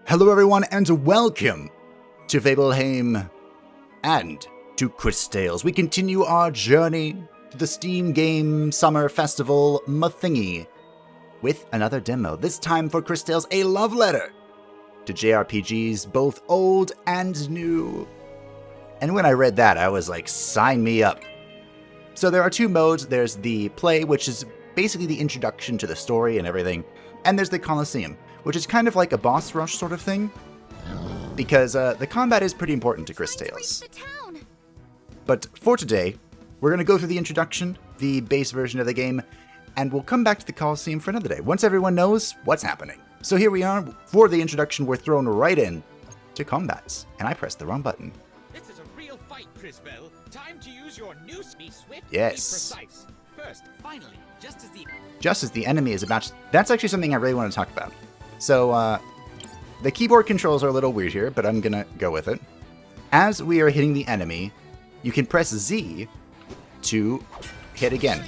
Hello everyone and welcome to Fableheim and to CrisTales. We continue our journey to the Steam Game Summer Festival Mathingy with another demo, this time for CrisTales, a love letter to JRPGs, both old and new. And when I read that, I was like, sign me up. So there are two modes. There's the play, which is basically the introduction to the story and everything, and there's the Colosseum, which is kind of like a boss rush sort of thing, because the combat is pretty important to CrisTales. But for today, we're going to go through the introduction, the base version of the game, and we'll come back to the Colosseum for another day, once everyone knows what's happening. So here we are. For the introduction, we're thrown right in to combats, and I pressed the wrong button. This is a real fight, Crisbell. Time to use your new be swift, yes. Be precise. First, finally, just as the enemy is about to... That's actually something I really want to talk about. So, the keyboard controls are a little weird here, but I'm gonna go with it. As we are hitting the enemy, you can press Z to hit again.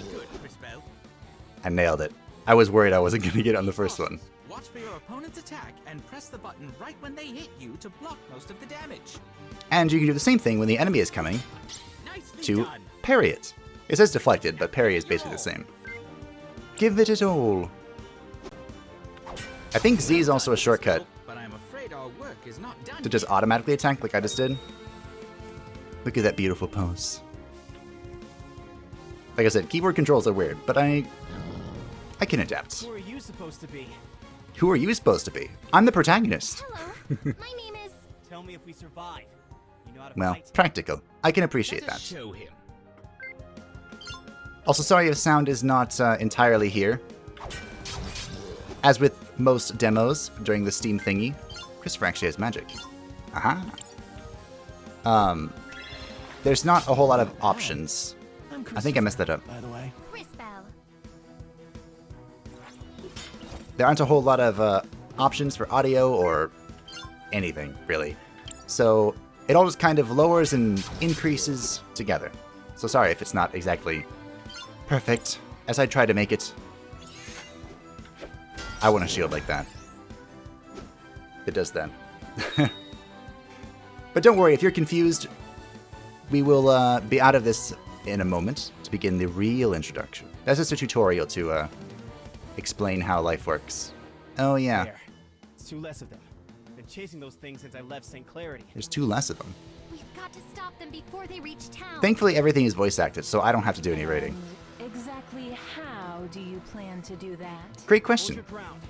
I nailed it. I was worried I wasn't gonna get on the first one. Watch for your opponent's attack and press the button right when they hit you to block most of the damage. And you can do the same thing when the enemy is coming to done. parry it. It says deflected, but parry is basically the same. Give it all. I think Z is also a shortcut But I'm afraid our work is not done to just automatically attack like I just did. Look at that beautiful pose. Like I said, keyboard controls are weird, but I can adapt. Who are you supposed to be? Who are you supposed to be? I'm the protagonist. Hello, my name is... Tell me if we survive. You know how to Well, fight. practical. I can appreciate Let us that. show him. Also, sorry if sound is not entirely here. As with most demos during the Steam thingy, Christopher actually has magic. Aha. There's not a whole lot of options. I think I messed that up. By the way. Crisbell. There aren't a whole lot of options for audio or anything, really. So it all just kind of lowers and increases together. So sorry if it's not exactly perfect, as I try to make it. I want a shield like that. It does that. But don't worry, if you're confused, we will be out of this in a moment to begin the real introduction. That's just a tutorial to explain how life works. Oh yeah, There. It's two less of them. Been chasing those things since I left St. Clarity. there's two less of them. We've got to stop them before they reach town. Thankfully, everything is voice acted, so I don't have to do any rating. Exactly how do you plan to do that? Great Hold question. your ground.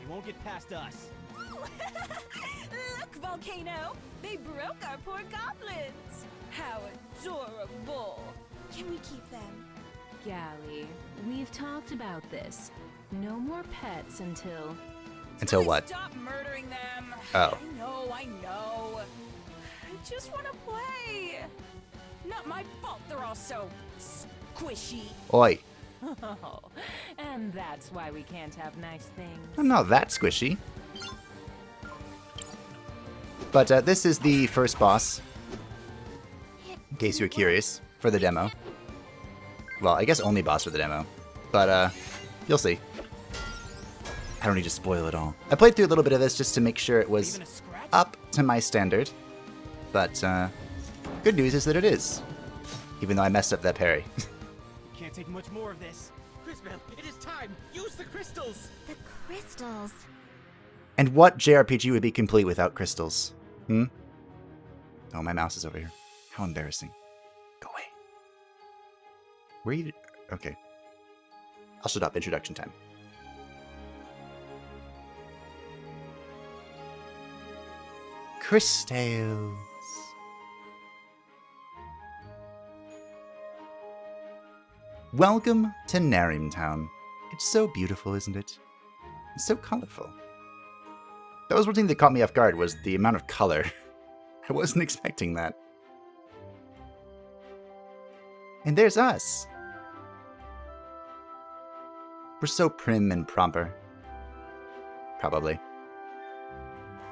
They won't get past us. Look, Volcano! They broke our poor goblins! How adorable! Can we keep them? Gally, we've talked about this. No more pets until... Until what? Stop murdering them! Oh. I know. I just want to play! Not my fault they're all so squishy. Oi, Oh, and that's why we can't have nice things. I'm not that squishy. But this is the first boss, in case you're curious, for the demo. Well, I guess only boss for the demo, but you'll see. I don't need to spoil it all. I played through a little bit of this just to make sure it was Even a scratch? up to my standard, but good news is that it is, even though I messed up that parry. Can't take much more of this. Crisbell, it is time. Use the crystals. The crystals. And what JRPG would be complete without crystals? Hmm? Oh, my mouse is over here. How embarrassing. Go away. Where are you? Okay. I'll shut up. Introduction time. CrisTales. Welcome to Narim Town. It's so beautiful, isn't it? It's so colorful. That was one thing that caught me off guard, was the amount of color. I wasn't expecting that. And there's us. We're so prim and proper. Probably.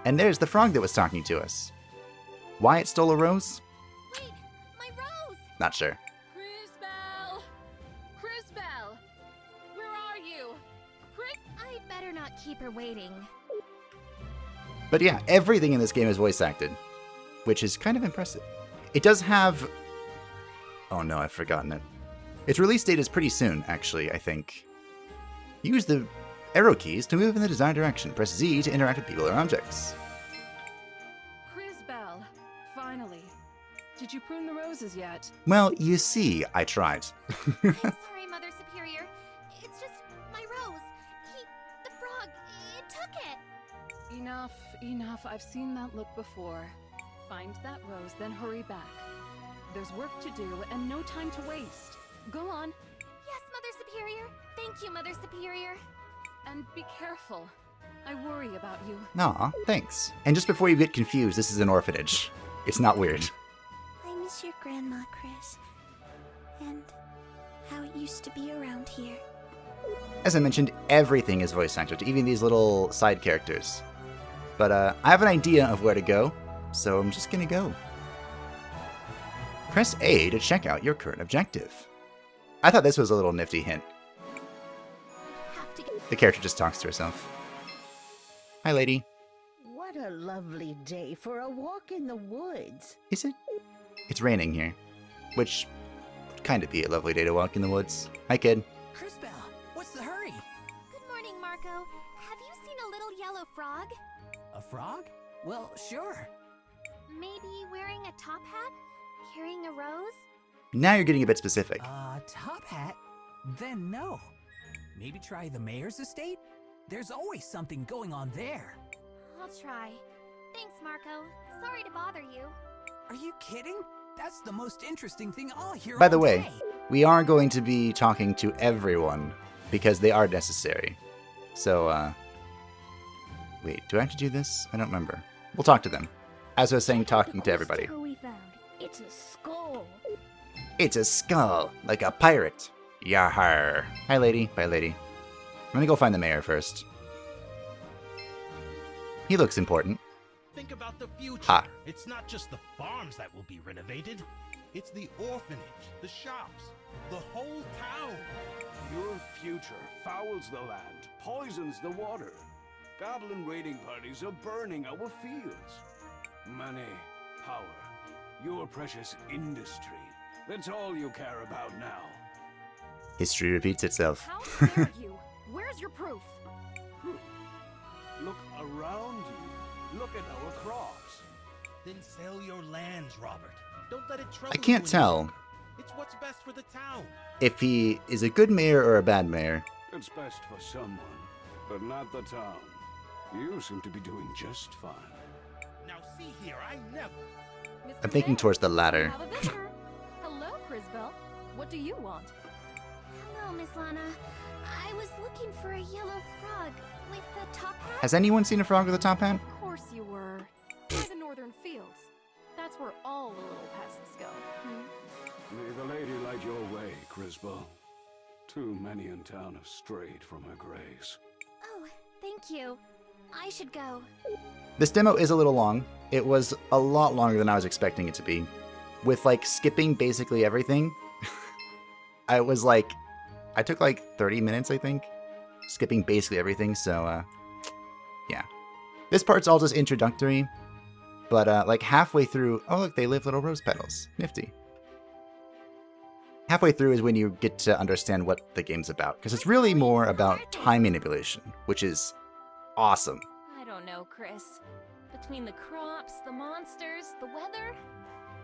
And there's the frog that was talking to us. Why it stole a rose? Wait, my rose! Not sure. Crisbell! Crisbell! Where are you? I'd better not keep her waiting. But yeah, everything in this game is voice acted, which is kind of impressive. It does have... Oh no, I've forgotten it. Its release date is pretty soon, actually, I think. Use the arrow keys to move in the desired direction. Press Z to interact with people or objects. Crisbell, finally. Did you prune the roses yet? Well, you see, I tried. I'm sorry, Mother Superior. It's just my rose. The frog, it took it. Enough. I've seen that look before. Find that rose, then hurry back. There's work to do and no time to waste. Go on. Yes, Mother Superior. Thank you, Mother Superior. And be careful. I worry about you. Aw, thanks. And just before you get confused, this is an orphanage. It's not weird. I miss your grandma, Chris. And how it used to be around here. As I mentioned, everything is voice acted, even these little side characters. But I have an idea of where to go, so I'm just gonna go. Press A to check out your current objective. I thought this was a little nifty hint. Have to get... The character just talks to herself. Hi, lady. What a lovely day for a walk in the woods. Is it? It's raining here, which would kind of be a lovely day to walk in the woods. Hi, kid. Crisbell, what's the hurry? Good morning, Marco. Have you seen a little yellow frog? A frog? Well, sure. Maybe wearing a top hat? Carrying a rose? Now you're getting a bit specific. Top hat? Then no. Maybe try the mayor's estate? There's always something going on there. I'll try. Thanks, Marco. Sorry to bother you. Are you kidding? That's the most interesting thing I'll hear By the all way, day. we are going to be talking to everyone because they are necessary. So, wait, do I have to do this? I don't remember. We'll talk to them. As I was saying, talking to everybody. We found. It's a skull. It's a skull, like a pirate. Yahar. Hi, lady. Bye, lady. I'm gonna go find the mayor first. He looks important. Think about the future. Ha. It's not just the farms that will be renovated. It's the orphanage, the shops, the whole town. Your future fouls the land, poisons the water. Goblin raiding parties are burning our fields. Money, power, your precious industry. That's all you care about now. History repeats itself. How dare you? Where's your proof? Look around you. Look at our crops. Then sell your lands, Robert. Don't let it trouble I can't you any tell longer. It's what's best for the town. if he is a good mayor or a bad mayor. It's best for someone, but not the town. You seem to be doing just fine. Now see here, I never. Mr. I'm thinking Mayor, towards the we latter. have a visitor. Hello, Crisbell. What do you want? Hello, Miss Lana. I was looking for a yellow frog with a top hat. Has anyone seen a frog with a top hat? Of course you were. By the northern fields. That's where all the little pests go. May the lady light your way, Crisbell. Too many in town have strayed from her grace. Oh, thank you. I should go. This demo is a little long. It was a lot longer than I was expecting it to be. With like skipping basically everything. I took like 30 minutes, I think. Skipping basically everything, so yeah. This part's all just introductory. But like halfway through, oh look, they live little rose petals. Nifty. Halfway through is when you get to understand what the game's about. Because it's really more about time manipulation, which is awesome. I don't know, Chris. Between the crops, the monsters, the weather,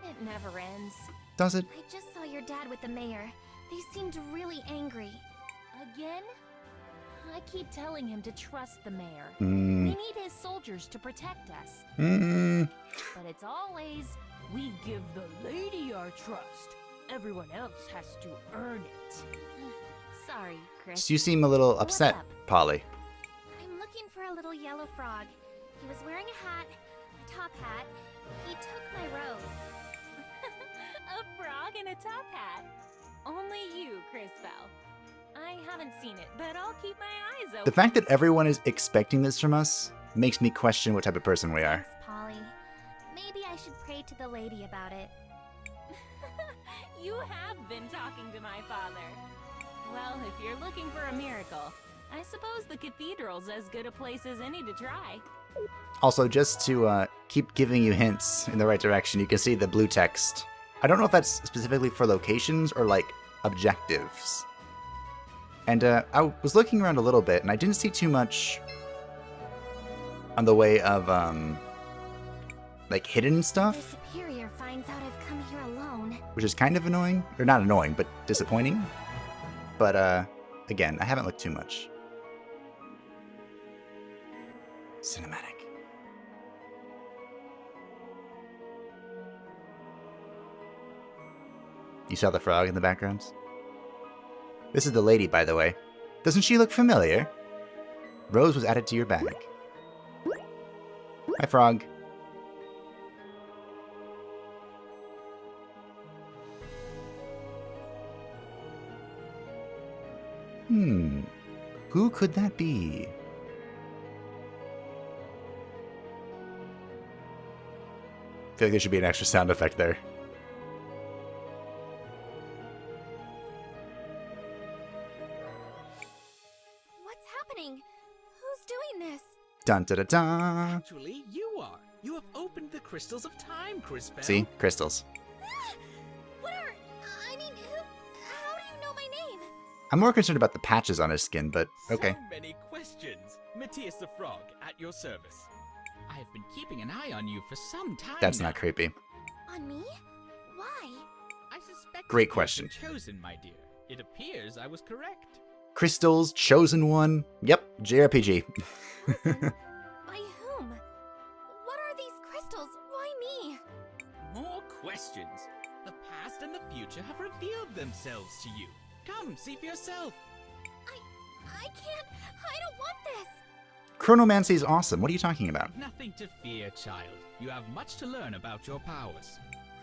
it never ends. Does it? I just saw your dad with the mayor. They seemed really angry. Again? I keep telling him to trust the mayor. We need his soldiers to protect us. But it's always, we give the lady our trust. Everyone else has to earn it. Sorry, Chris. So you seem a little upset, up? Polly. I'm looking for a little yellow frog. He was wearing a hat, a top hat. He took my rose. A frog in a top hat? Only you, Crisbell. I haven't seen it, but I'll keep my eyes open. The fact that everyone is expecting this from us makes me question what type of person we are. Thanks, Polly. Maybe I should pray to the lady about it. You have been talking to my father. Well, if you're looking for a miracle, I suppose the cathedral's as good a place as any to try. Also, just to keep giving you hints in the right direction, you can see the blue text. I don't know if that's specifically for locations or like objectives. And I was looking around a little bit, and I didn't see too much on the way of like hidden The stuff, superior finds out I've come here alone. which is kind of annoying, or not annoying, but disappointing. But again, I haven't looked too much. Cinematic. You saw the frog in the background? This is the lady, by the way. Doesn't she look familiar? Rose was added to your bag. Hi, frog. Who could that be? I feel like there should be an extra sound effect there. What's happening? Who's doing this? Dun da da da. Actually, you are. You have opened the crystals of time, Crisbell. See? Crystals. What are... I mean, how do you know my name? I'm more concerned about the patches on his skin, but okay. So many questions. Matthias the Frog, at your service. I have been keeping an eye on you for some time That's now. not creepy. On me? Why? I suspect Great you've question. been chosen, my dear. It appears I was correct. Crystals, chosen one. Yep, JRPG. By whom? What are these crystals? Why me? More questions. The past and the future have revealed themselves to you. Come, see for yourself. I can't. I don't want this. Chronomancy is awesome. What are you talking about? Nothing to fear, child. You have much to learn about your powers.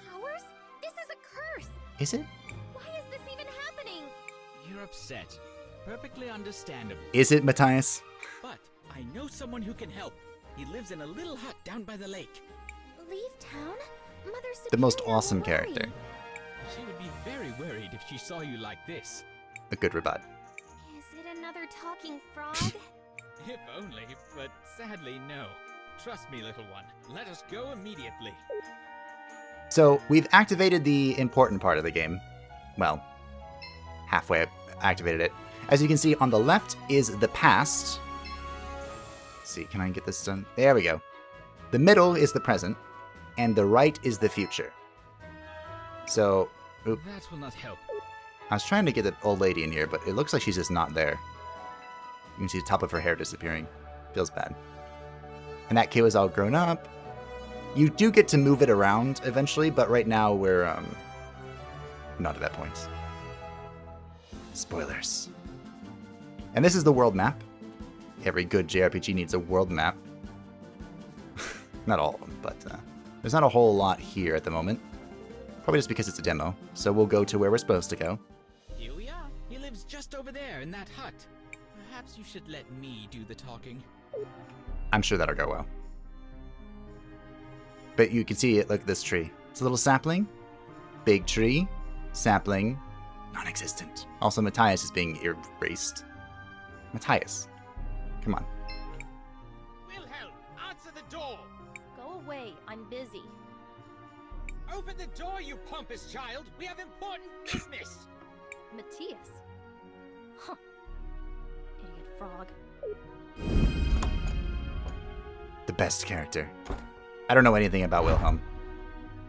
Powers? This is a curse. Is it? Why is this even happening? You're upset. Perfectly understandable. Is it, Matthias? But I know someone who can help. He lives in a little hut down by the lake. Leave town? Mother Superior The most will awesome worry. character. She would be very worried if she saw you like this. A good rebut. Is it another talking frog? If only, but sadly no. Trust me, little one. Let us go immediately. So, we've activated the important part of the game. Well, halfway activated it. As you can see, on the left is the past. Let's see, can I get this done? There we go. The middle is the present, and the right is the future. So, oop, That will not help. I was trying to get the old lady in here, but it looks like she's just not there. You can see the top of her hair disappearing. Feels bad. And that kid was all grown up. You do get to move it around eventually, but right now we're not at that point. Spoilers. And this is the world map. Every good JRPG needs a world map. Not all of them, but there's not a whole lot here at the moment. Probably just because it's a demo. So we'll go to where we're supposed to go. Here we are. He lives just over there in that hut. Perhaps you should let me do the talking. I'm sure that'll go well. But you can see it, look at this tree. It's a little sapling, big tree, sapling, non-existent. Also, Matthias is being erased. Matthias, come on. Wilhelm, answer the door! Go away. I'm busy. Open the door, you pompous child! We have important business! Matthias. Huh. Idiot frog. The best character. I don't know anything about Wilhelm.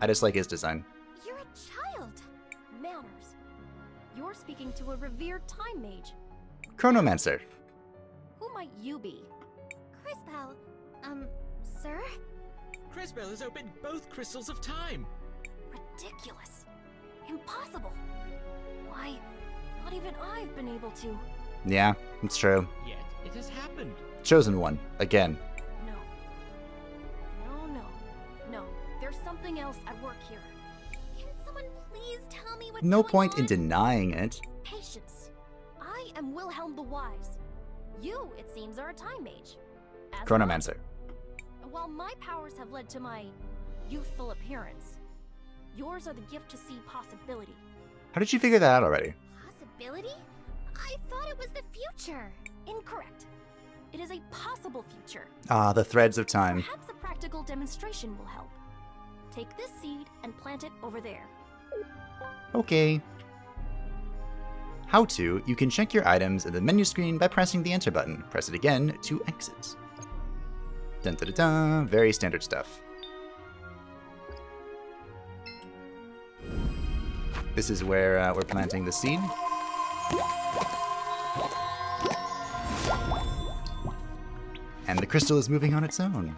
I just like his design. You're a child. Manners. You're speaking to a revered time mage. Chronomancer. Who might you be? Crisbell. Sir? Crisbell has opened both crystals of time. Ridiculous. Impossible. Why, not even I've been able to. Yeah, it's true. Yet it has happened. Chosen one, again. No. No. There's something else at work here. Can someone please tell me what's No going point in on? denying it. Patience. I am Wilhelm the Wise. You, it seems, are a time mage. As am I. Chronomancer. While my powers have led to my youthful appearance, yours are the gift to see possibility. How did you figure that out already? Possibility? I thought it was the future. Incorrect. It is a possible future. Ah, the threads of time. Perhaps a practical demonstration will help. Take this seed and plant it over there. Okay. How to, you can check your items in the menu screen by pressing the enter button. Press it again to exit. Dun dun dun dun. Very standard stuff. This is where we're planting the seed. And the crystal is moving on its own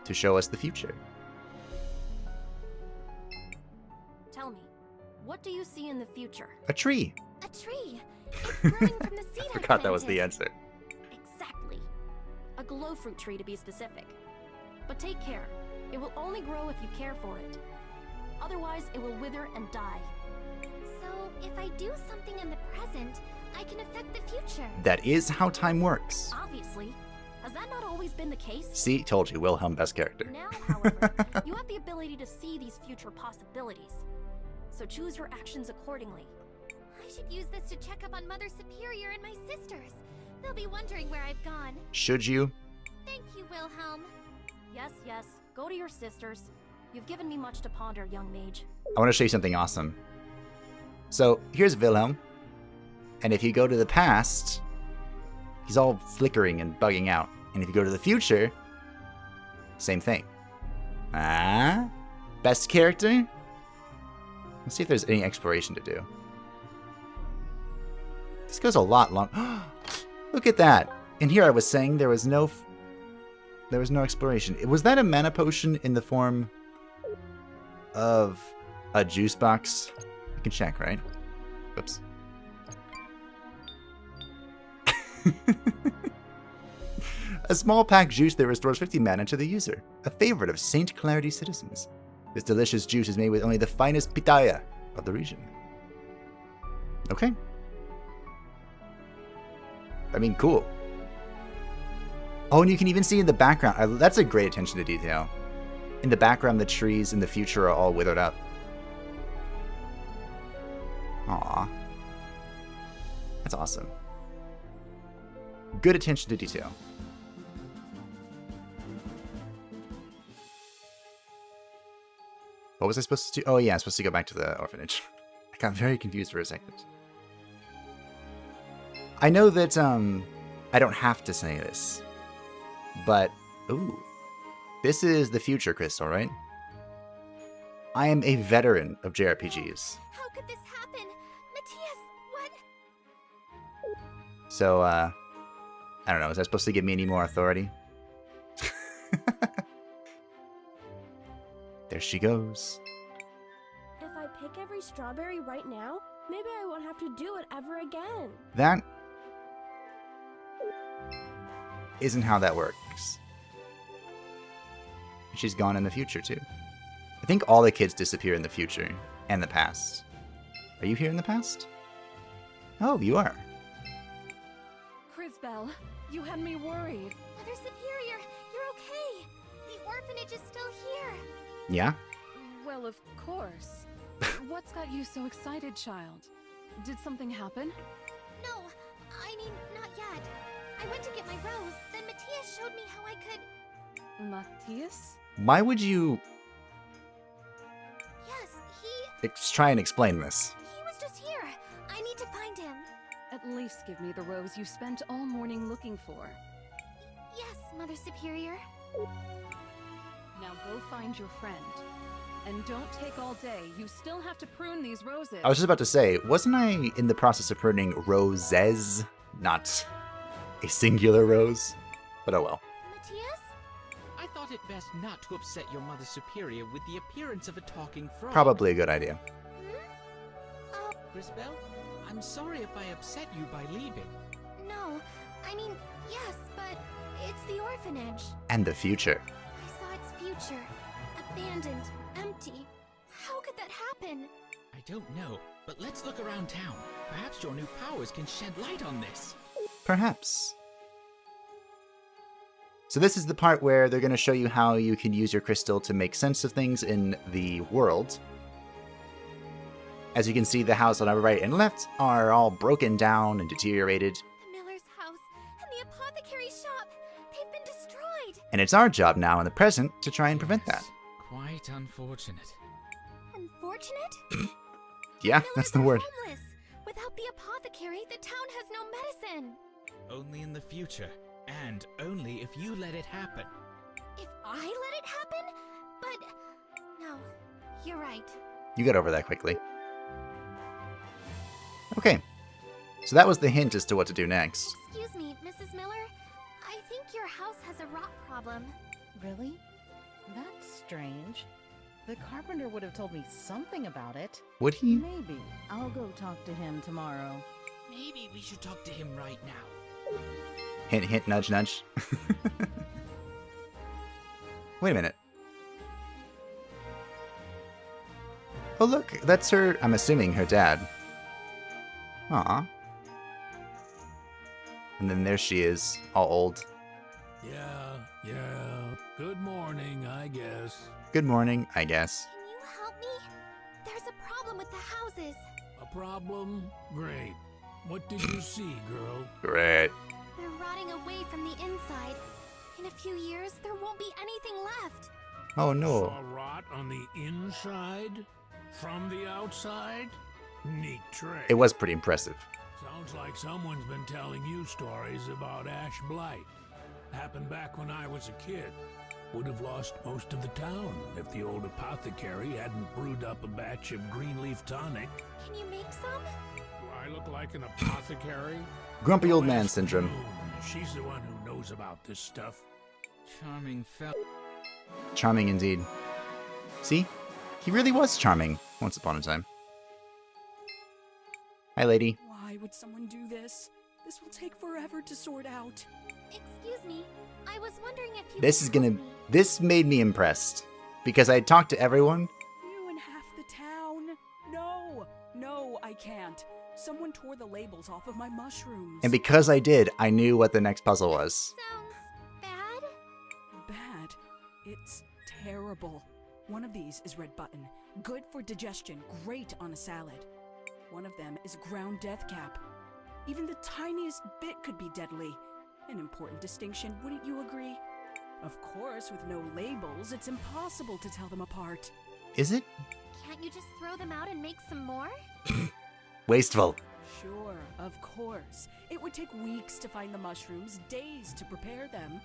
to show us the future. Tell me, what do you see in the future? A tree. A tree! It's growing from the seed I forgot that was the planted. answer. Exactly. A glow fruit tree to be specific. But take care. It will only grow if you care for it. Otherwise, it will wither and die. So, if I do something in the present, I can affect the future. That is how time works. Obviously. Has that not always been the case? See, told you, Wilhelm, best character. Now, however, you have the ability to see these future possibilities. So choose your actions accordingly. I should use this to check up on Mother Superior and my sisters. They'll be wondering where I've gone. Should you? Thank you, Wilhelm. Yes, yes. Go to your sisters. You've given me much to ponder, young mage. I want to show you something awesome. So, here's Wilhelm. And if you go to the past, he's all flickering and bugging out. And if you go to the future, same thing. Ah? Best character? Let's see if there's any exploration to do. This goes a lot long. Look at that. And here I was saying there was no exploration. Was that a mana potion in the form of a juice box? You can check, right? Oops. A small pack juice that restores 50 mana to the user. A favorite of St. Clarity citizens. This delicious juice is made with only the finest pitaya of the region. Okay. I mean, cool. Oh, and you can even see in the background, that's a great attention to detail. In the background, the trees in the future are all withered up. Aww. That's awesome. Good attention to detail. What was I supposed to do? Oh yeah, I'm supposed to go back to the orphanage. I got very confused for a second. I know that, I don't have to say this, but, ooh, this is the future, Crystal, right? I am a veteran of JRPGs. How could this happen? Matthias, what? So, I don't know, is that supposed to give me any more authority? There she goes. If I pick every strawberry right now, maybe I won't have to do it ever again. That isn't how that works. She's gone in the future, too. I think all the kids disappear in the future and the past. Are you here in the past? Oh, you are. Crisbell, you had me worried. Mother Superior, you're okay. The orphanage is still here. Yeah? Well, of course. What's got you so excited, child? Did something happen? No, I mean, not yet. I went to get my rose, then Matthias showed me how I could... Matthias? Why would you Yes, he try and explain this? was just here. I need to find him. At least give me the rose you spent all morning looking for. Yes, Mother Superior. Now go find your friend. And don't take all day. You still have to prune these roses. I was just about to say, wasn't I in the process of pruning roses? Not a singular rose? But oh well. Matthias? I thought it best not to upset your Mother Superior with the appearance of a talking frog. Probably a good idea. Crisbell, I'm sorry if I upset you by leaving. No, I mean, yes, but it's the orphanage. And the future. I saw its future. Abandoned, empty. How could that happen? I don't know, but let's look around town. Perhaps your new powers can shed light on this. Perhaps. So this is the part where they're going to show you how you can use your crystal to make sense of things in the world. As you can see, the house on our right and left are all broken down and deteriorated. The miller's house and the And it's our job now in the present to try and prevent that. Quite unfortunate. Unfortunate? Yeah, that's the word. Homeless. Without the apothecary, the town has no medicine. Only in the future, and only if you let it happen. If I let it happen? But... No, you're right. You got over that quickly. Okay. So that was the hint as to what to do next. Excuse me, Mrs. Miller. I think your house has a rot problem. Really? That's strange. The carpenter would have told me something about it. Would he? Maybe. I'll go talk to him tomorrow. Maybe we should talk to him right now. Hint, hint, nudge, nudge. Wait a minute. Oh, look, that's her, I'm assuming her dad. Aw. And then there she is, all old. Yeah. Good morning, I guess. Good morning, I guess. Can you help me? There's a problem with the houses. A problem? Great. What did you see, girl? Great. They're rotting away from the inside. In a few years, there won't be anything left. Oh no. Saw rot on the inside? From the outside? Neat trick. It was pretty impressive. Sounds like someone's been telling you stories about ash blight. Happened back when I was a kid. Would have lost most of the town if the old apothecary hadn't brewed up a batch of green leaf tonic. Can you make some? Do I look like an apothecary? Grumpy old Don't man ask syndrome. June. She's the one who knows about this stuff. Charming fella. Charming indeed. See? He really was charming once upon a time. Hi, lady. Why would someone do this? This will take forever to sort out. Excuse me. I was wondering if you This could is gonna... help me. This made me impressed. Because I talked to everyone. You and half the town? No, I can't. Someone tore the labels off of my mushrooms. And because I did, I knew what the next puzzle was. Sounds bad? Bad? It's terrible. One of these is red button. Good for digestion, great on a salad. One of them is ground death cap. Even the tiniest bit could be deadly. An important distinction, wouldn't you agree? Of course, with no labels, it's impossible to tell them apart. Is it? Can't you just throw them out and make some more? Wasteful. Sure, of course. It would take weeks to find the mushrooms, days to prepare them.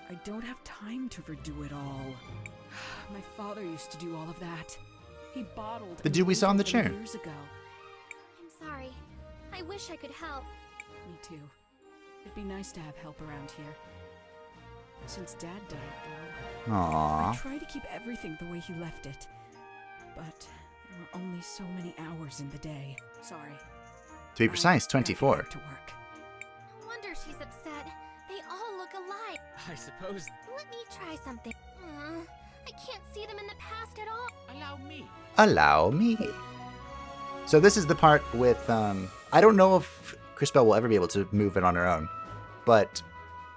I don't have time to redo it all. My father used to do all of that. He bottled The dude we saw in the chair. years ago. I'm sorry. I wish I could help. Me too. It'd be nice to have help around here. Since Dad died, though, I Aww. try to keep everything the way he left it. But there were only so many hours in the day. Sorry. To be precise, 24. To work. No wonder she's upset. They all look alike. I suppose. Let me try something. I can't see them in the past at all. Allow me. Allow me. So this is the part with, I don't know if Crisbell will ever be able to move it on her own, but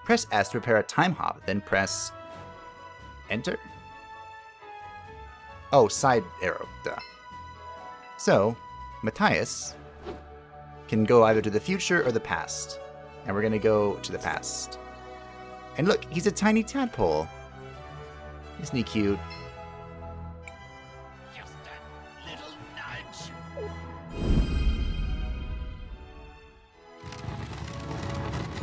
press S to prepare a time hop, then press enter? Oh, side arrow, duh. So, Matthias can go either to the future or the past, and we're gonna go to the past. And look, he's a tiny tadpole. Isn't he cute? Just a little nudge.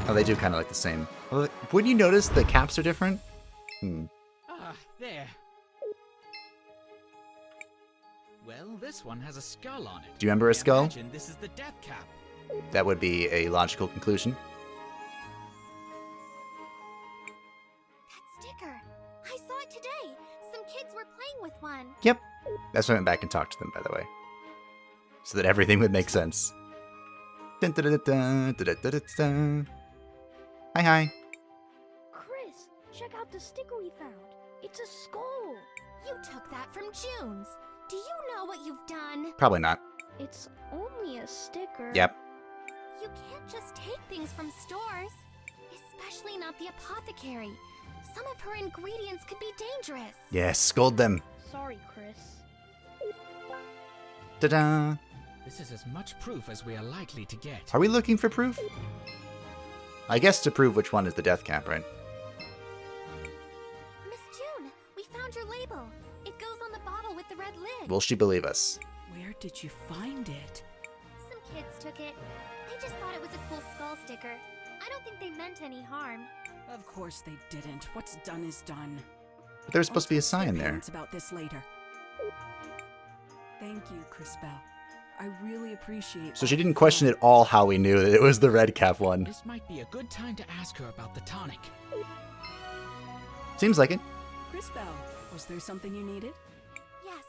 Oh, they do kind of look the same. Well, wouldn't you notice the caps are different? There. Well, this one has a skull on it. Do you remember a skull? Imagine this is the death cap. That would be a logical conclusion. That sticker. I saw it today. Some kids were playing with one. Yep. That's why I went back and talked to them, by the way. So that everything would make sense. Dun, dun, dun, dun, dun, dun, dun, dun. Hi, hi. Chris, check out the sticker we found. It's a skull. You took that from June's. Do you know what you've done? Probably not. It's only a sticker. Yep. You can't just take things from stores. Especially not the apothecary. Some of her ingredients could be dangerous. Yes, scold them. Sorry, Chris. Ta-da! This is as much proof as we are likely to get. Are we looking for proof? I guess to prove which one is the death cap, right? your label. It goes on the bottle with the red lid. Will she believe us? Where did you find it? Some kids took it. They just thought it was a cool skull sticker. I don't think they meant any harm. Of course they didn't. What's done is done. But there's supposed to be a sign there. About this later. Thank you, Crisbell. I really appreciate. So she didn't question at all how we knew that it was the red cap one. This might be a good time to ask her about the tonic. Seems like it. Crisbell, was there something you needed? Yes.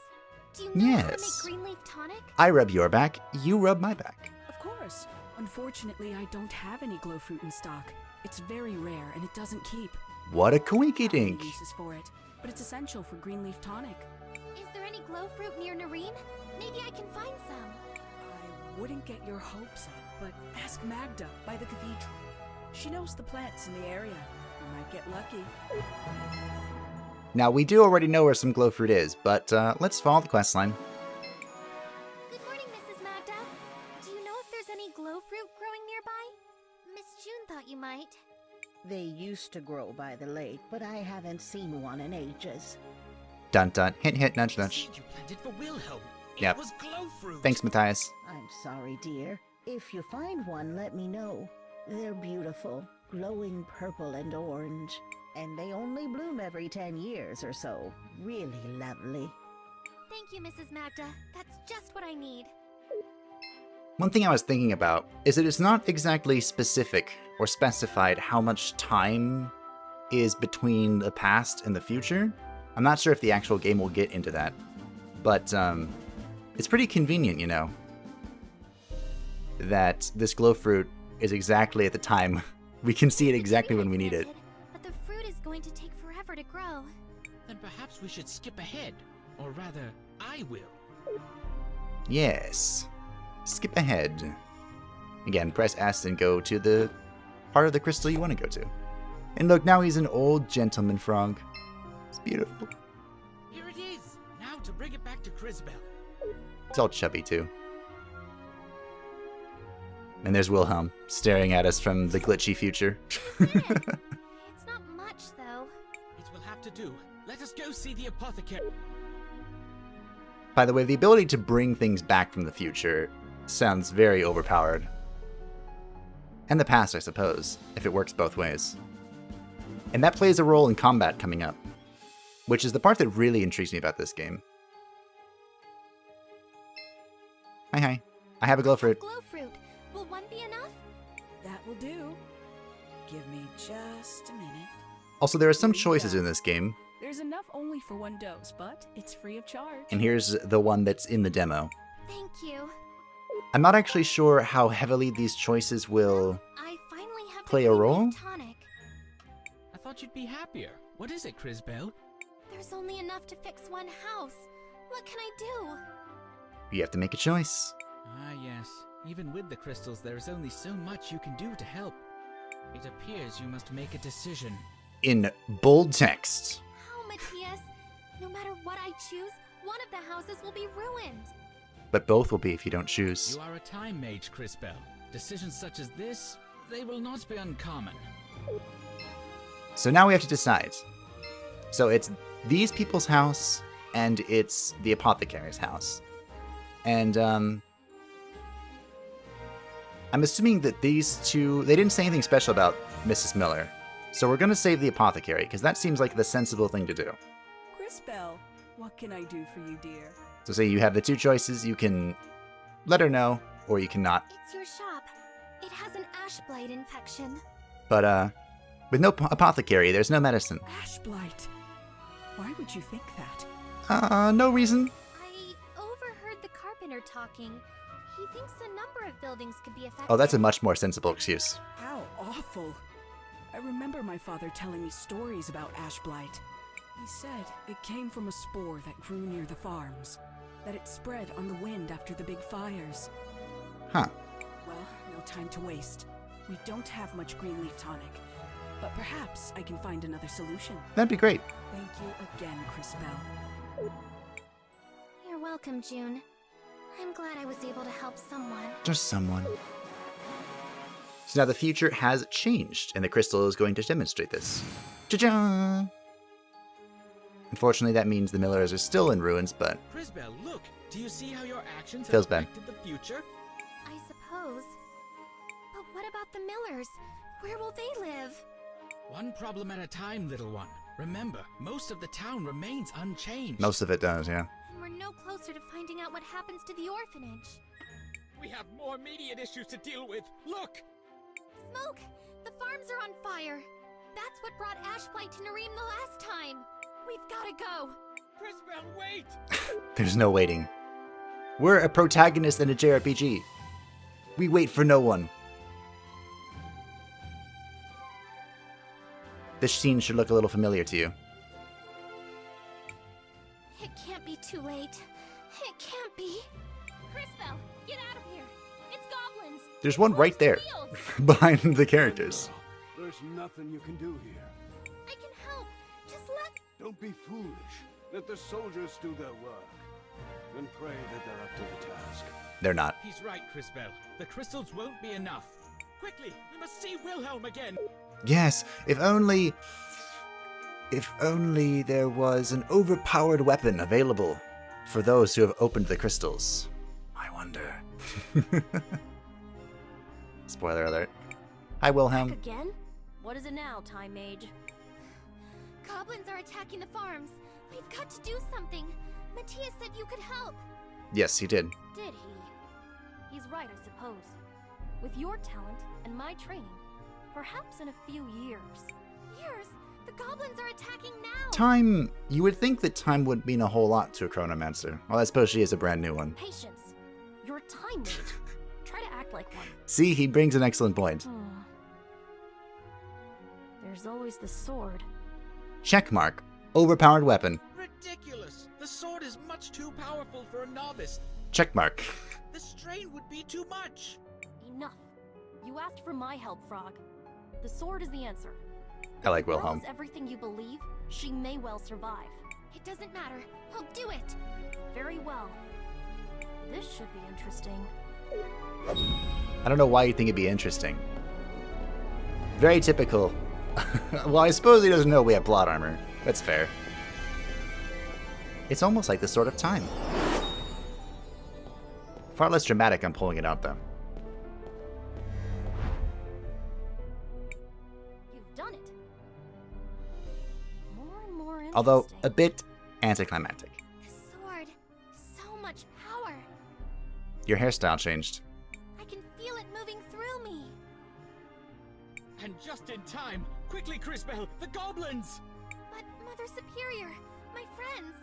Do you know how to make Yes. green leaf tonic? I rub your back, you rub my back. Of course. Unfortunately, I don't have any glow fruit in stock. It's very rare and it doesn't keep. What a I don't have any coinky-dink. uses for it, but it's essential for green leaf tonic. Is there any glow fruit near Nareen? Maybe I can find some. I wouldn't get your hopes up, but ask Magda by the cathedral. She knows the plants in the area. You might get lucky. Now, we do already know where some glow fruit is, but let's follow the quest line. Good morning, Mrs. Magda. Do you know if there's any glow fruit growing nearby? Miss June thought you might. They used to grow by the lake, but I haven't seen one in ages. Dun dun, hint hint, nudge The nudge. seed you planted for Wilhelm. Yep. It was glow fruit. Thanks, Matthias. I'm sorry, dear. If you find one, let me know. They're beautiful, glowing purple and orange. And they only bloom every 10 years or so. Really lovely. Thank you, Mrs. Magda. That's just what I need. One thing I was thinking about is that it's not exactly specific or specified how much time is between the past and the future. I'm not sure if the actual game will get into that, but it's pretty convenient, you know, that this glow fruit is exactly at the time. We can see it exactly when we need it. But the fruit is going to take forever to grow. Then perhaps we should skip ahead. Or rather, I will. Yes. Skip ahead. Again, press S and go to the part of the crystal you want to go to. And look, now he's an old gentleman frog. It's beautiful. Here it is. Now to bring it back to Crisbell. It's all chubby, too. And there's Wilhelm, staring at us from the glitchy future. It's not much, though. It will have to do. Let us go see the apothecary. By the way, the ability to bring things back from the future sounds very overpowered. And the past, I suppose, if it works both ways. And that plays a role in combat coming up, which is the part that really intrigues me about this game. Hi, hi. I have a glow fruit. Glow fruit. Will one be enough? That will do. Give me just a minute. Also, there are some choices in this game, There's enough only for one dose, but it's free of charge. and here's the one that's in the demo. Thank you. I'm not actually sure how heavily these choices will I finally have play the a green role. leaf tonic. I thought you'd be happier. What is it, Crisbell? There's only enough to fix one house. What can I do? You have to make a choice. Ah, yes. Even with the crystals, there is only so much you can do to help. It appears you must make a decision. In bold text. How, Matthias? No matter what I choose, one of the houses will be ruined. But both will be if you don't choose. You are a time mage, Crisbell. Decisions such as this, they will not be uncommon. So now we have to decide. So it's these people's house, and it's the apothecary's house. And, I'm assuming that these two, they didn't say anything special about Mrs. Miller. So we're going to save the apothecary, because that seems like the sensible thing to do. Crisbell, what can I do for you, dear? So say you have the two choices, you can let her know, or you cannot. It's your shop. It has an ash blight infection. But, with no apothecary, there's no medicine. Ash blight. Why would you think that? No reason. I overheard the carpenter talking. He thinks a number of buildings could be affected. Oh, that's a much more sensible excuse. How awful. I remember my father telling me stories about ash blight. He said it came from a spore that grew near the farms, that it spread on the wind after the big fires. Huh. Well, no time to waste. We don't have much green leaf tonic, but perhaps I can find another solution. That'd be great. Thank you again, Crisbell. You're welcome, June. I'm glad I was able to help someone. Just someone. So now the future has changed, and the crystal is going to demonstrate this. Cha-cha! Unfortunately, that means the millers are still in ruins, but Crisbell, look! Do you see how your actions Feels have bad. affected the future? I suppose. But what about the Millers? Where will they live? One problem at a time, little one. Remember, most of the town remains unchanged. most of it does, yeah. And we're no closer to finding out what happens to the orphanage. We have more immediate issues to deal with. Look! Smoke! The farms are on fire! That's what brought Ashblight to Nareem the last time! We've gotta go! Crisbell, wait! There's no waiting. We're a protagonist in a JRPG. We wait for no one. This scene should look a little familiar to you. It can't be too late. It can't be. Crisbell, get out of here! It's goblins! There's one right there, behind the characters. There's nothing you can do here. I can help! Just let... Don't be foolish. Let the soldiers do their work. And pray that they're up to the task. They're not. He's right, Crisbell. The crystals won't be enough. Quickly, we must see Wilhelm again! Yes, if only there was an overpowered weapon available for those who have opened the crystals. I wonder. Spoiler alert. Hi, Wilhelm. Again? What is it now, Time Mage? Goblins are attacking the farms. We've got to do something. Matthias said you could help. Yes, he did. Did he? He's right, I suppose. With your talent and my training, perhaps in a few years. Years? The goblins are attacking now! Time, you would think that time would mean a whole lot to a chronomancer. Well, I suppose she is a brand new one. Patience. You're a Time Mage. Try to act like one. See, he brings an excellent point. There's always the sword. Checkmark. Overpowered weapon. Ridiculous! The sword is much too powerful for a novice. Checkmark. The strain would be too much. Enough. You asked for my help, Frog. The sword is the answer. I like If the girl Wilhelm. is everything you believe, she may well survive. It doesn't matter. I'll do it. Very well. This should be interesting. I don't know why you think it'd be interesting. Very typical. Well, I suppose he doesn't know we have plot armor. That's fair. It's almost like the Sword of Time. Far less dramatic on pulling it out, though. You've done it. More and more interesting. Although, a bit anticlimactic. The sword. So much power. Your hairstyle changed. I can feel it moving through me. And just in time! Quickly, Crisbell! The goblins! But Mother Superior, my friends,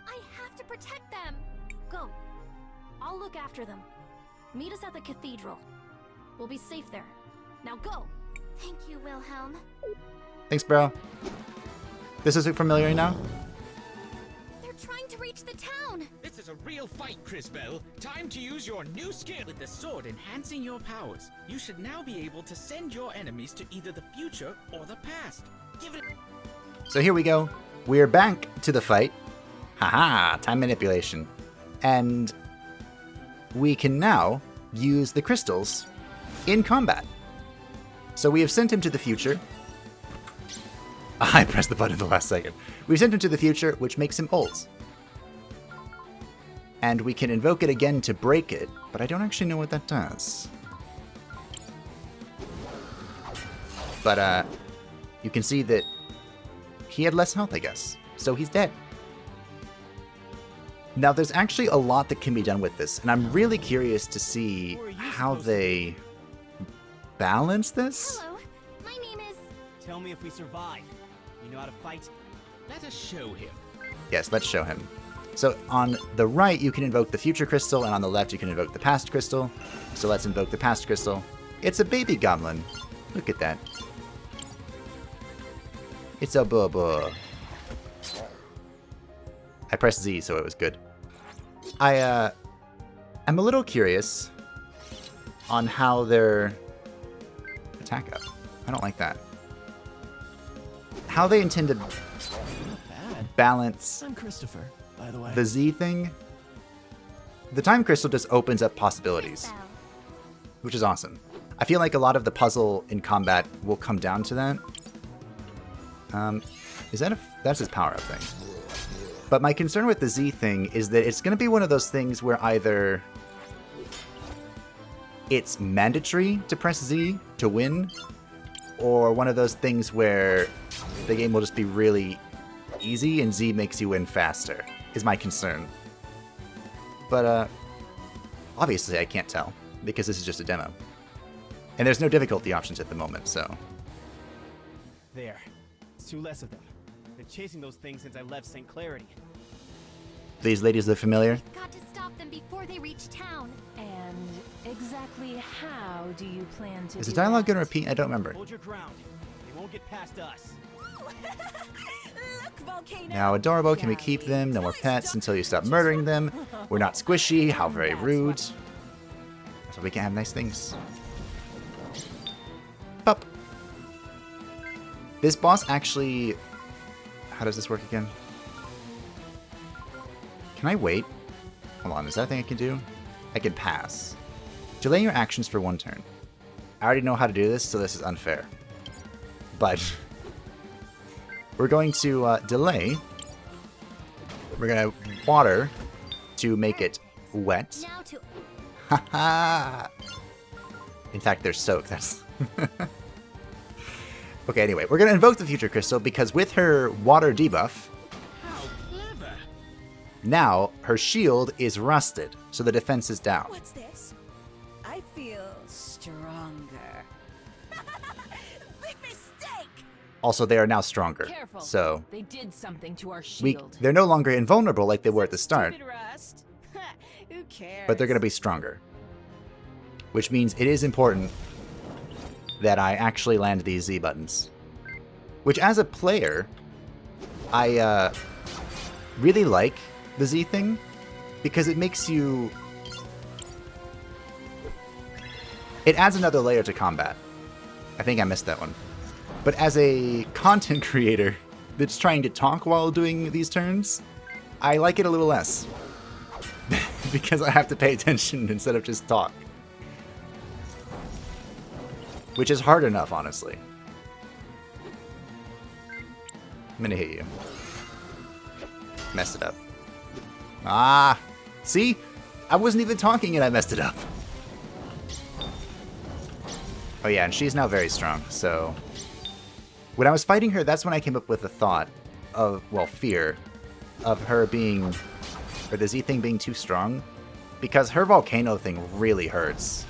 I have to protect them. Go. I'll look after them. Meet us at the cathedral. We'll be safe there. Now go. Thank you, Wilhelm. Thanks, bro. This is familiar now? They're trying to reach the town. This is a real fight, Crisbell. Time to use your new skill. With the sword enhancing your powers, you should now be able to send your enemies to either the future or the past. Give it. So here we go. We're back to the fight. Haha, time manipulation. And we can now use the crystals in combat. So we have sent him to the future. I pressed the button at the last second. We've sent him to the future, which makes him old. And we can invoke it again to break it, but I don't actually know what that does. But you can see that he had less health, I guess. So he's dead. Now, there's actually a lot that can be done with this, and I'm really curious to see how they balance this. Hello, my name is... Tell me if we survive. You know how to fight? Let us show him. Yes, let's show him. So on the right, you can invoke the future crystal, and on the left, you can invoke the past crystal. So let's invoke the past crystal. It's a baby goblin. Look at that. It's a bubba. I pressed Z, so it was good. I'm a little curious on how their attack up. I don't like that. How they intend to balance I'm Christopher, by the way. the Z thing. The time crystal just opens up possibilities, which is awesome. I feel like a lot of the puzzle in combat will come down to that. Is that that's his power-up thing? But my concern with the Z thing is that it's going to be one of those things where either it's mandatory to press Z to win, or one of those things where the game will just be really easy and Z makes you win faster, is my concern. But obviously I can't tell, because this is just a demo. And there's no difficulty options at the moment, so... There. It's 2 less of them. Been chasing those things since I left St. Clarity. These ladies look familiar. Got to stop them before they reach town. And exactly how do you plan to Is do the dialogue that? going to repeat? I don't remember. Hold your ground. They won't get past us. Look, Volcano! Now, adorable, can we keep them? No more pets until you stop murdering them. We're not squishy. How very rude. So we can have nice things. Pup. This boss actually... How does this work again? Can I wait? Hold on, is that a thing I can do? I can pass. Delay your actions for 1 turn. I already know how to do this, so this is unfair. But... we're going to delay. We're going to water to make it wet. Now to Haha! In fact, they're soaked. That's... Okay, anyway, we're going to invoke the Future Crystal because with her water debuff, How clever! now her shield is rusted, so the defense is down. What's this? I feel stronger. Big mistake! Also, they are now stronger, Careful. so They did something to our we, shield. they're no longer invulnerable like they were at the start, Stupid rust. Who cares? but they're going to be stronger. Which means it is important that I actually land these Z buttons. Which, as a player, I really like the Z thing, because it makes you... It adds another layer to combat. I think I missed that one. But as a content creator that's trying to talk while doing these turns, I like it a little less. Because I have to pay attention instead of just talk. Which is hard enough, honestly. I'm gonna hit you. Messed it up. Ah! See? I wasn't even talking and I messed it up. Oh yeah, and she's now very strong, so... When I was fighting her, that's when I came up with the thought of, well, fear, of her being... or the Z thing being too strong. Because her volcano thing really hurts.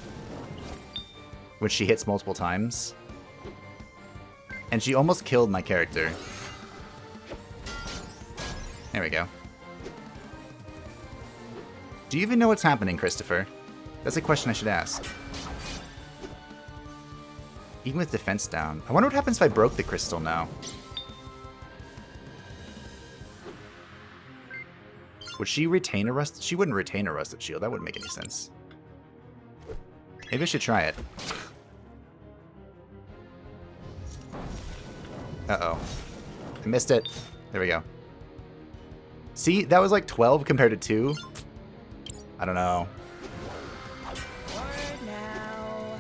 When she hits multiple times. And she almost killed my character. There we go. Do you even know what's happening, Christopher? That's a question I should ask. Even with defense down. I wonder what happens if I broke the crystal now. Would she retain a rusted? She wouldn't retain a rusted shield. That wouldn't make any sense. Maybe I should try it. Uh-oh. I missed it. There we go. See, that was like 12 compared to 2. I don't know. Now.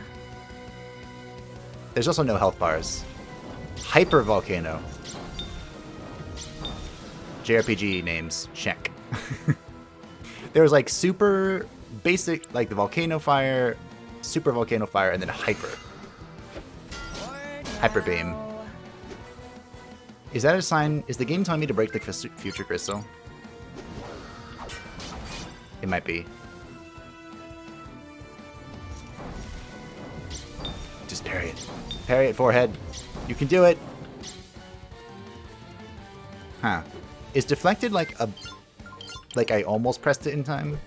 There's also no health bars. Hyper Volcano. JRPG names. Check. There was like super basic, like the Volcano Fire, Super Volcano Fire, and then Hyper. Hyper Beam. Is that a sign? Is the game telling me to break the Future Crystal? It might be. Just parry it. Parry it, forehead. You can do it. Huh. Is deflected like a... like I almost pressed it in time?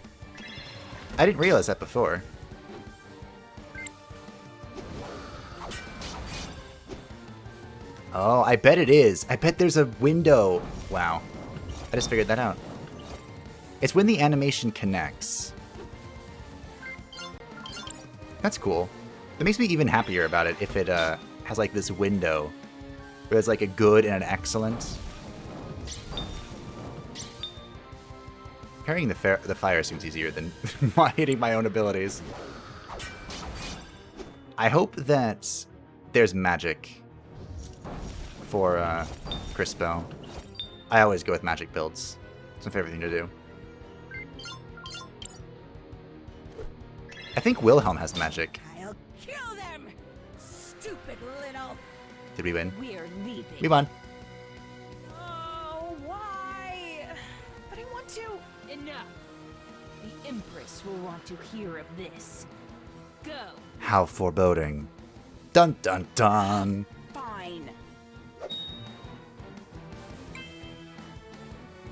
I didn't realize that before. Oh, I bet it is. I bet there's a window. Wow. I just figured that out. It's when the animation connects. That's cool. That makes me even happier about it if it has like this window where there's like a good and an excellent. Parrying the fire seems easier than hitting my own abilities. I hope that there's magic for Crisbell. I always go with magic builds. It's my favorite thing to do. I think Wilhelm has magic. I'll kill them! Stupid little... Did we win? We're leaving. We won. Oh, why? But I want to... Enough. The Empress will want to hear of this. Go. How foreboding. Dun dun dun. Fine.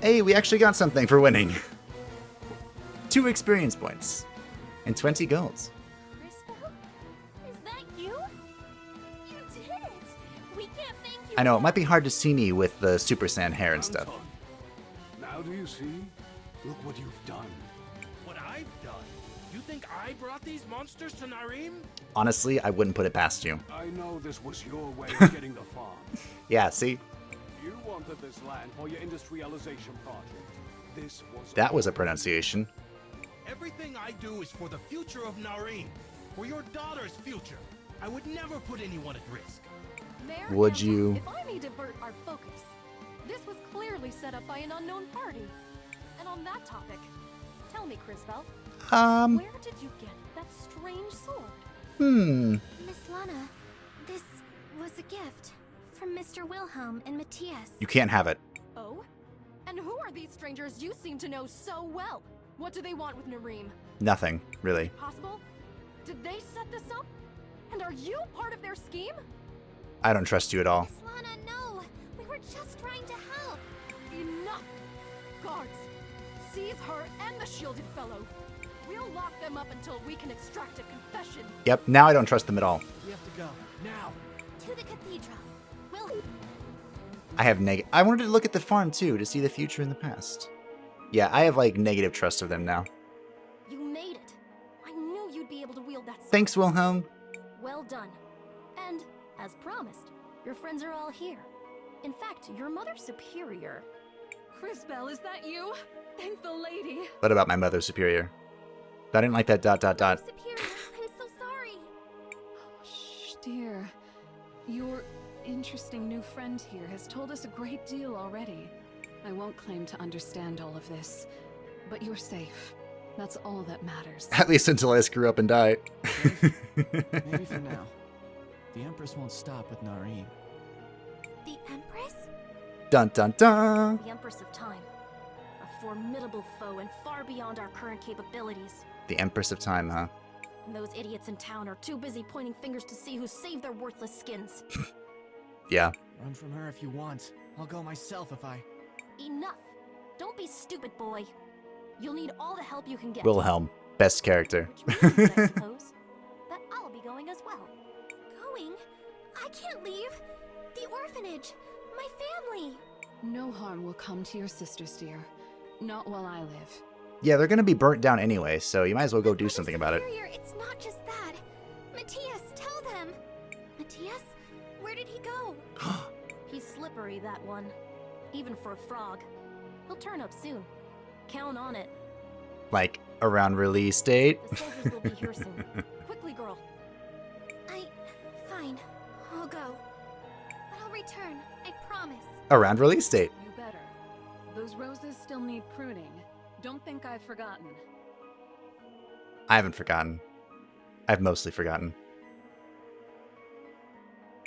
Hey, we actually got something for winning. 2 experience points. And 20 golds. Crisbell? Is that you? You did it! We can't thank you. I know, it might be hard to see me with the Super Saiyan hair and stuff. Now do you see? Look what you've done. What I've done? You think I brought these monsters to Narim? Honestly, I wouldn't put it past you. I know this was your way of getting the farm. Yeah, see? You wanted this land for your industrialization project. This was... That was a pronunciation. Everything I do is for the future of Narim. For your daughter's future. I would never put anyone at risk. Mayor Would Campbell, you? If I may divert our focus, this was clearly set up by an unknown party. And on that topic, tell me, Crisbell, where did you get that strange sword? Miss Lana, this was a gift from Mr. Wilhelm and Matthias. You can't have it. Oh? And who are these strangers you seem to know so well? What do they want with Narim? Nothing, really. Possible? Did they set this up? And are you part of their scheme? I don't trust you at all. Miss Lana, no. We were just trying to help. Enough! Guards, seize her and the shielded fellow. We'll lock them up until we can extract a confession. Yep, now I don't trust them at all. We have to go. Now! To the cathedral. Will... I have I wanted to look at the farm too, to see the future and the past. Yeah, I have like negative trust of them now. You made it. I knew you'd be able to wield that sword. Thanks, Wilhelm. Well done. And, as promised, your friends are all here. In fact, your Mother Superior. Crisbell, is that you? Thank the lady. What about my Mother Superior? I didn't like that ... Superior, I'm so sorry. Shh, dear. Your interesting new friend here has told us a great deal already. I won't claim to understand all of this, but you're safe. That's all that matters. At least until I screw up and die. Maybe for now. The Empress won't stop with Narim. The Empress? Dun dun dun! The Empress of Time. A formidable foe and far beyond our current capabilities. The Empress of Time, huh? And those idiots in town are too busy pointing fingers to see who saved their worthless skins. Yeah. Run from her if you want. I'll go myself if I... Enough! Don't be stupid, boy. You'll need all the help you can get. Wilhelm, best character. Which means, I suppose, that I'll be going as well. Going? I can't leave. The orphanage. My family. No harm will come to your sisters, dear. Not while I live. Yeah, they're gonna be burnt down anyway, so you might as well go do something about it. Superior, it's not just that. Matthias, tell them. Matthias? Where did he go? He's slippery, that one. Even for a frog. He'll turn up soon. Count on it. Like, around release date? The soldiers will be here soon. Quickly, girl. Fine. I'll go. But I'll return. I promise. Around release date. You better. Those roses still need pruning. Don't think I've forgotten. I haven't forgotten. I've mostly forgotten.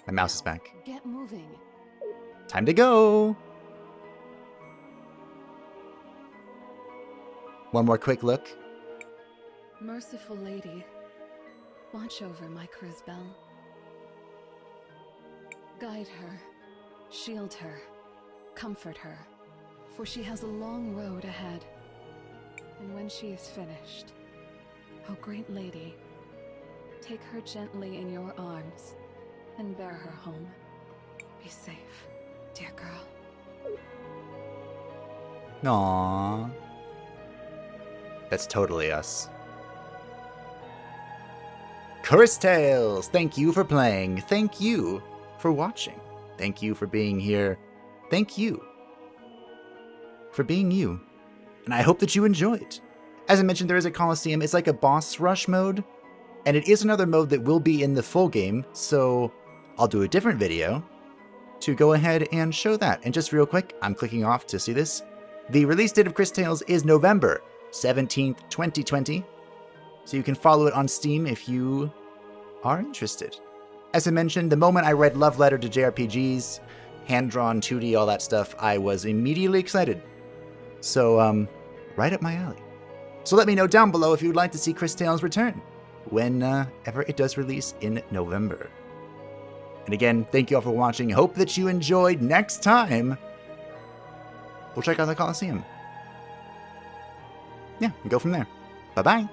My mouse is back. Get moving. Time to go! One more quick look. Merciful lady, watch over my Crisbell. Guide her, shield her, comfort her, for she has a long road ahead. And when she is finished, oh great lady, take her gently in your arms and bear her home. Be safe, dear girl. Aww. That's totally us. CrisTales! Thank you for playing. Thank you for watching. Thank you for being here. Thank you for being you. And I hope that you enjoyed. As I mentioned, there is a Coliseum. It's like a boss rush mode. And it is another mode that will be in the full game. So I'll do a different video to go ahead and show that. And just real quick, I'm clicking off to see this. The release date of CrisTales is November 17th, 2020, so you can follow it on Steam if you are interested. As I mentioned, the moment I read Love Letter to JRPGs, hand-drawn 2D, all that stuff, I was immediately excited. So, right up my alley. So let me know down below if you would like to see CrisTales return, whenever it does release in November. And again, thank you all for watching. Hope that you enjoyed. Next time, we'll check out the Colosseum. Yeah, and go from there. Bye-bye.